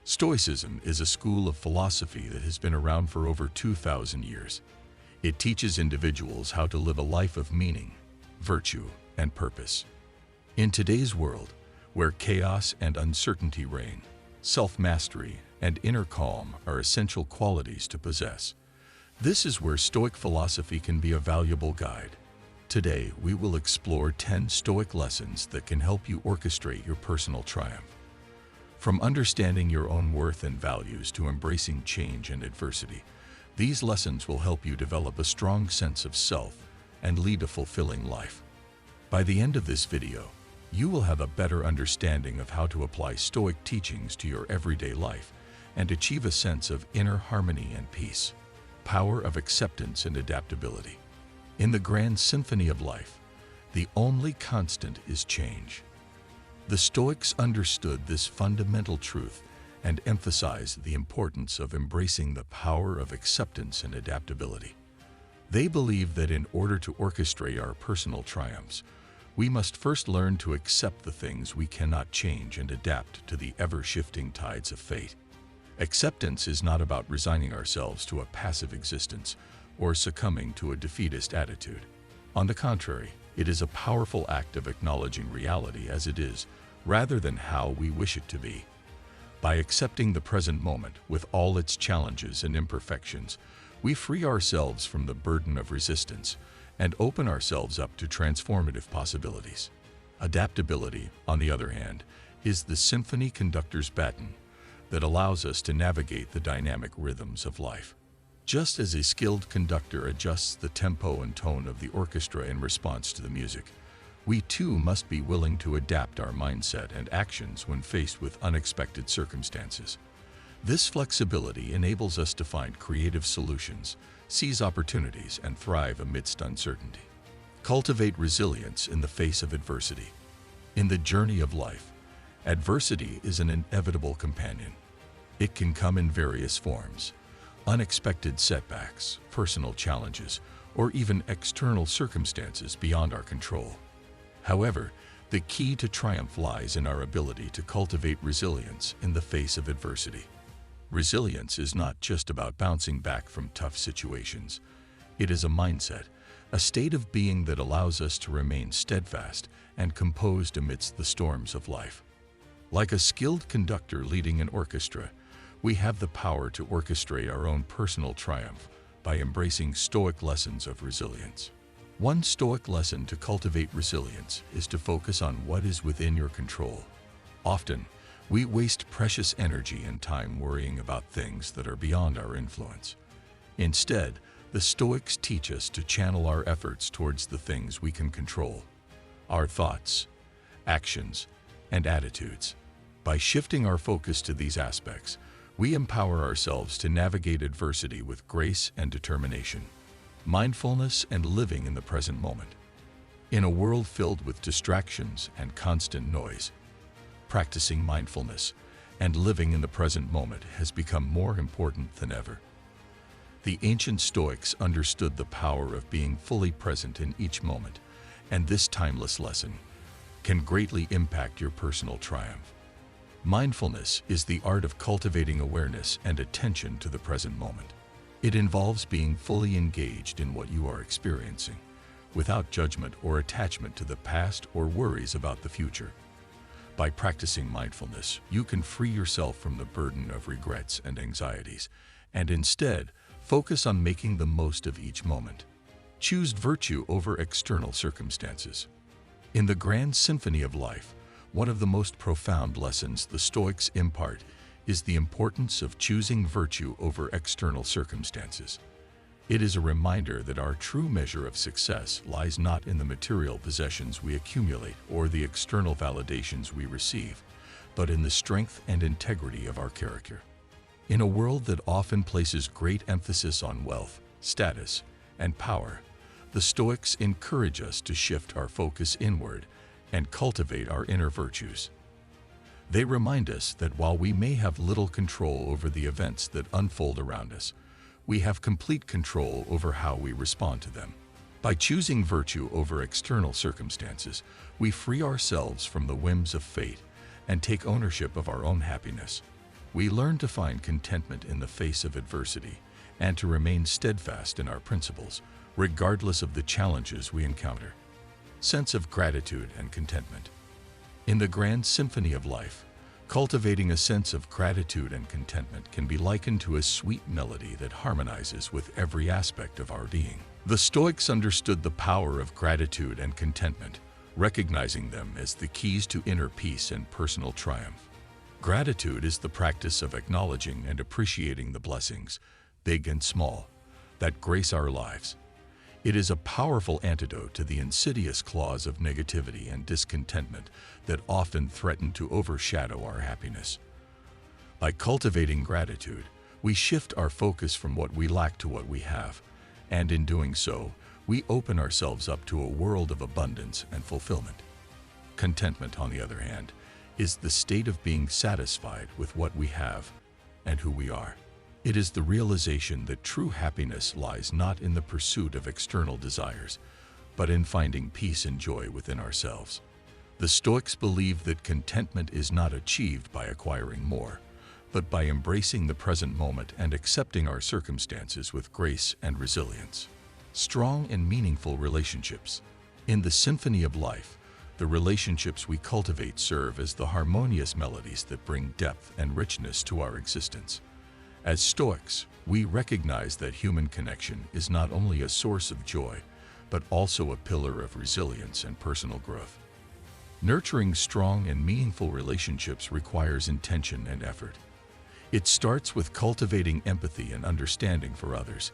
Stoicism is a school of philosophy that has been around for over 2,000 years. It teaches individuals how to live a life of meaning, virtue, and purpose. In today's world, where chaos and uncertainty reign, self-mastery and inner calm are essential qualities to possess. This is where Stoic philosophy can be a valuable guide. Today, we will explore 10 Stoic lessons that can help you orchestrate your personal triumph. From understanding your own worth and values to embracing change and adversity, these lessons will help you develop a strong sense of self and lead a fulfilling life. By the end of this video, you will have a better understanding of how to apply Stoic teachings to your everyday life and achieve a sense of inner harmony and peace. Power of acceptance and adaptability. In the grand symphony of life, the only constant is change. The Stoics understood this fundamental truth and emphasized the importance of embracing the power of acceptance and adaptability. They believe that in order to orchestrate our personal triumphs, we must first learn to accept the things we cannot change and adapt to the ever-shifting tides of fate. Acceptance is not about resigning ourselves to a passive existence or succumbing to a defeatist attitude. On the contrary, it is a powerful act of acknowledging reality as it is, rather than how we wish it to be. By accepting the present moment with all its challenges and imperfections, we free ourselves from the burden of resistance and open ourselves up to transformative possibilities. Adaptability, on the other hand, is the symphony conductor's baton that allows us to navigate the dynamic rhythms of life. Just as a skilled conductor adjusts the tempo and tone of the orchestra in response to the music, we too must be willing to adapt our mindset and actions when faced with unexpected circumstances. This flexibility enables us to find creative solutions, seize opportunities, and thrive amidst uncertainty. Cultivate resilience in the face of adversity. In the journey of life, adversity is an inevitable companion. It can come in various forms: unexpected setbacks, personal challenges, or even external circumstances beyond our control. However, the key to triumph lies in our ability to cultivate resilience in the face of adversity. Resilience is not just about bouncing back from tough situations. It is a mindset, a state of being that allows us to remain steadfast and composed amidst the storms of life. Like a skilled conductor leading an orchestra, we have the power to orchestrate our own personal triumph by embracing Stoic lessons of resilience. One Stoic lesson to cultivate resilience is to focus on what is within your control. Often, we waste precious energy and time worrying about things that are beyond our influence. Instead, the Stoics teach us to channel our efforts towards the things we can control: our thoughts, actions, and attitudes. By shifting our focus to these aspects, we empower ourselves to navigate adversity with grace and determination. Mindfulness and living in the present moment. In a world filled with distractions and constant noise, practicing mindfulness and living in the present moment has become more important than ever. The ancient Stoics understood the power of being fully present in each moment, and this timeless lesson can greatly impact your personal triumph. Mindfulness is the art of cultivating awareness and attention to the present moment. It involves being fully engaged in what you are experiencing, without judgment or attachment to the past or worries about the future. By practicing mindfulness, you can free yourself from the burden of regrets and anxieties, and instead focus on making the most of each moment. Choose virtue over external circumstances. In the grand symphony of life, one of the most profound lessons the Stoics impart is the importance of choosing virtue over external circumstances. It is a reminder that our true measure of success lies not in the material possessions we accumulate or the external validations we receive, but in the strength and integrity of our character. In a world that often places great emphasis on wealth, status, and power, the Stoics encourage us to shift our focus inward and cultivate our inner virtues. They remind us that while we may have little control over the events that unfold around us, we have complete control over how we respond to them. By choosing virtue over external circumstances, we free ourselves from the whims of fate and take ownership of our own happiness. We learn to find contentment in the face of adversity and to remain steadfast in our principles, regardless of the challenges we encounter. Sense of gratitude and contentment. In the grand symphony of life, cultivating a sense of gratitude and contentment can be likened to a sweet melody that harmonizes with every aspect of our being. The Stoics understood the power of gratitude and contentment, recognizing them as the keys to inner peace and personal triumph. Gratitude is the practice of acknowledging and appreciating the blessings, big and small, that grace our lives. It is a powerful antidote to the insidious claws of negativity and discontentment that often threaten to overshadow our happiness. By cultivating gratitude, we shift our focus from what we lack to what we have, and in doing so, we open ourselves up to a world of abundance and fulfillment. Contentment, on the other hand, is the state of being satisfied with what we have and who we are. It is the realization that true happiness lies not in the pursuit of external desires, but in finding peace and joy within ourselves. The Stoics believe that contentment is not achieved by acquiring more, but by embracing the present moment and accepting our circumstances with grace and resilience. Strong and meaningful relationships. In the symphony of life, the relationships we cultivate serve as the harmonious melodies that bring depth and richness to our existence. As Stoics, we recognize that human connection is not only a source of joy, but also a pillar of resilience and personal growth. Nurturing strong and meaningful relationships requires intention and effort. It starts with cultivating empathy and understanding for others,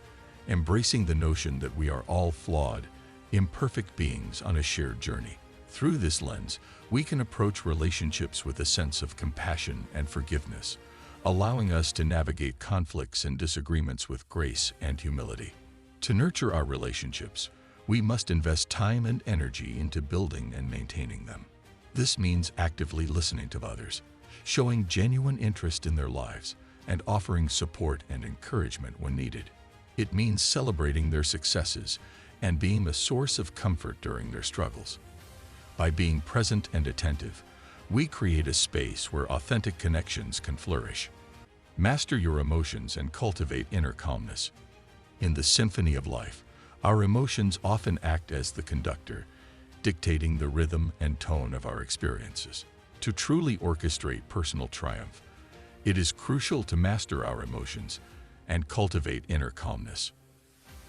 embracing the notion that we are all flawed, imperfect beings on a shared journey. Through this lens, we can approach relationships with a sense of compassion and forgiveness, allowing us to navigate conflicts and disagreements with grace and humility. To nurture our relationships, we must invest time and energy into building and maintaining them. This means actively listening to others, showing genuine interest in their lives, and offering support and encouragement when needed. It means celebrating their successes and being a source of comfort during their struggles. By being present and attentive, we create a space where authentic connections can flourish. Master your emotions and cultivate inner calmness. In the symphony of life, our emotions often act as the conductor, dictating the rhythm and tone of our experiences. To truly orchestrate personal triumph, it is crucial to master our emotions and cultivate inner calmness.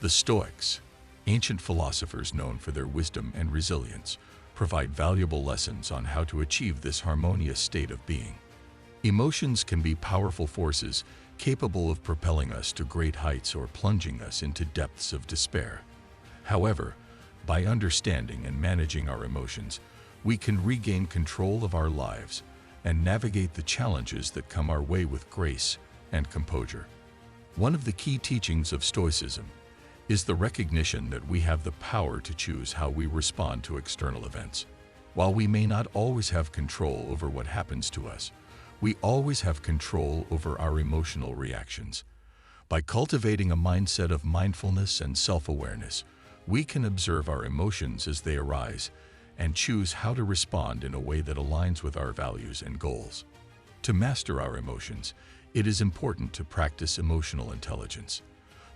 The Stoics, ancient philosophers known for their wisdom and resilience, provide valuable lessons on how to achieve this harmonious state of being. Emotions can be powerful forces capable of propelling us to great heights or plunging us into depths of despair. However, by understanding and managing our emotions, we can regain control of our lives and navigate the challenges that come our way with grace and composure. One of the key teachings of Stoicism is the recognition that we have the power to choose how we respond to external events. While we may not always have control over what happens to us, we always have control over our emotional reactions. By cultivating a mindset of mindfulness and self-awareness, we can observe our emotions as they arise and choose how to respond in a way that aligns with our values and goals. To master our emotions, it is important to practice emotional intelligence.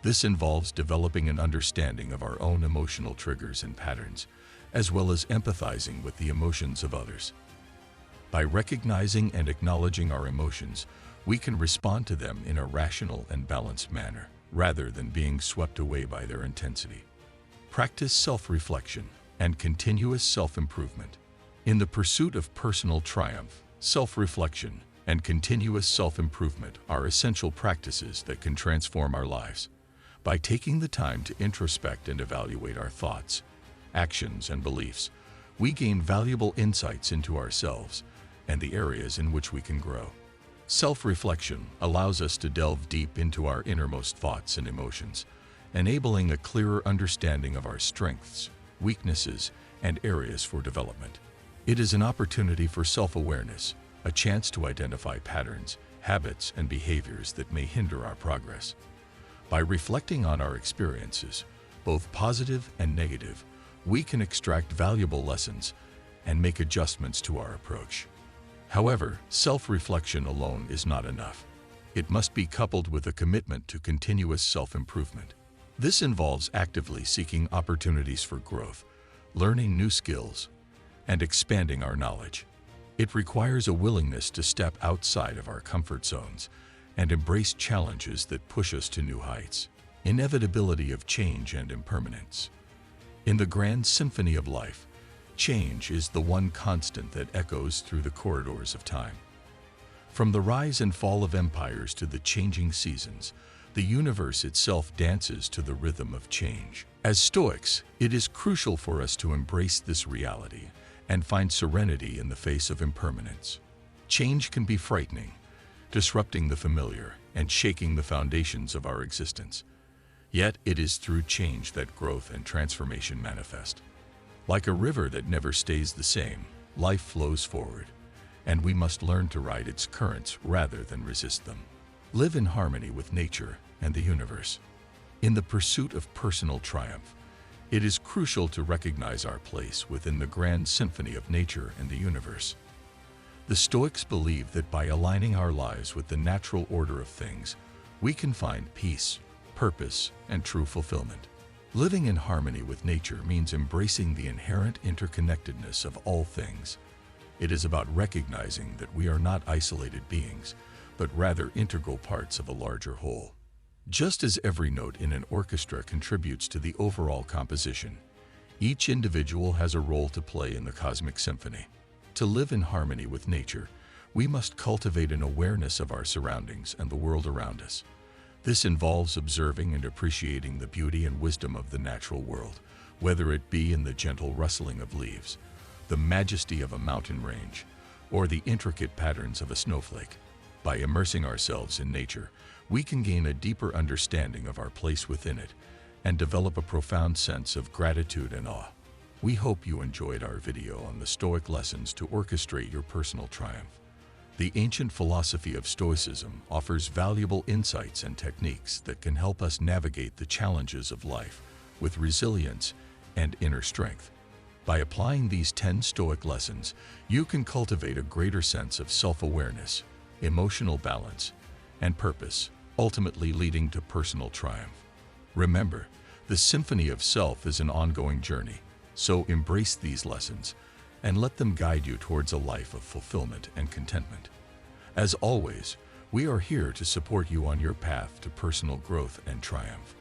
This involves developing an understanding of our own emotional triggers and patterns, as well as empathizing with the emotions of others. By recognizing and acknowledging our emotions, we can respond to them in a rational and balanced manner, rather than being swept away by their intensity. Practice self-reflection and continuous self-improvement. In the pursuit of personal triumph, self-reflection and continuous self-improvement are essential practices that can transform our lives. By taking the time to introspect and evaluate our thoughts, actions, and beliefs, we gain valuable insights into ourselves and the areas in which we can grow. Self-reflection allows us to delve deep into our innermost thoughts and emotions, enabling a clearer understanding of our strengths, weaknesses, and areas for development. It is an opportunity for self-awareness, a chance to identify patterns, habits, and behaviors that may hinder our progress. By reflecting on our experiences, both positive and negative, we can extract valuable lessons and make adjustments to our approach. However, self-reflection alone is not enough. It must be coupled with a commitment to continuous self-improvement. This involves actively seeking opportunities for growth, learning new skills, and expanding our knowledge. It requires a willingness to step outside of our comfort zones and embrace challenges that push us to new heights. Inevitability of change and impermanence. In the grand symphony of life, change is the one constant that echoes through the corridors of time. From the rise and fall of empires to the changing seasons, the universe itself dances to the rhythm of change. As Stoics, it is crucial for us to embrace this reality and find serenity in the face of impermanence. Change can be frightening, disrupting the familiar and shaking the foundations of our existence. Yet it is through change that growth and transformation manifest. Like a river that never stays the same, life flows forward, and we must learn to ride its currents rather than resist them. Live in harmony with nature and the universe. In the pursuit of personal triumph, it is crucial to recognize our place within the grand symphony of nature and the universe. The Stoics believe that by aligning our lives with the natural order of things, we can find peace, purpose, and true fulfillment. Living in harmony with nature means embracing the inherent interconnectedness of all things. It is about recognizing that we are not isolated beings, but rather integral parts of a larger whole. Just as every note in an orchestra contributes to the overall composition, each individual has a role to play in the cosmic symphony. To live in harmony with nature, we must cultivate an awareness of our surroundings and the world around us. This involves observing and appreciating the beauty and wisdom of the natural world, whether it be in the gentle rustling of leaves, the majesty of a mountain range, or the intricate patterns of a snowflake. By immersing ourselves in nature, we can gain a deeper understanding of our place within it and develop a profound sense of gratitude and awe. We hope you enjoyed our video on the Stoic lessons to orchestrate your personal triumph. The ancient philosophy of Stoicism offers valuable insights and techniques that can help us navigate the challenges of life with resilience and inner strength. By applying these 10 Stoic lessons, you can cultivate a greater sense of self-awareness, emotional balance, and purpose, ultimately leading to personal triumph. Remember, the symphony of self is an ongoing journey, so embrace these lessons and let them guide you towards a life of fulfillment and contentment. As always, we are here to support you on your path to personal growth and triumph.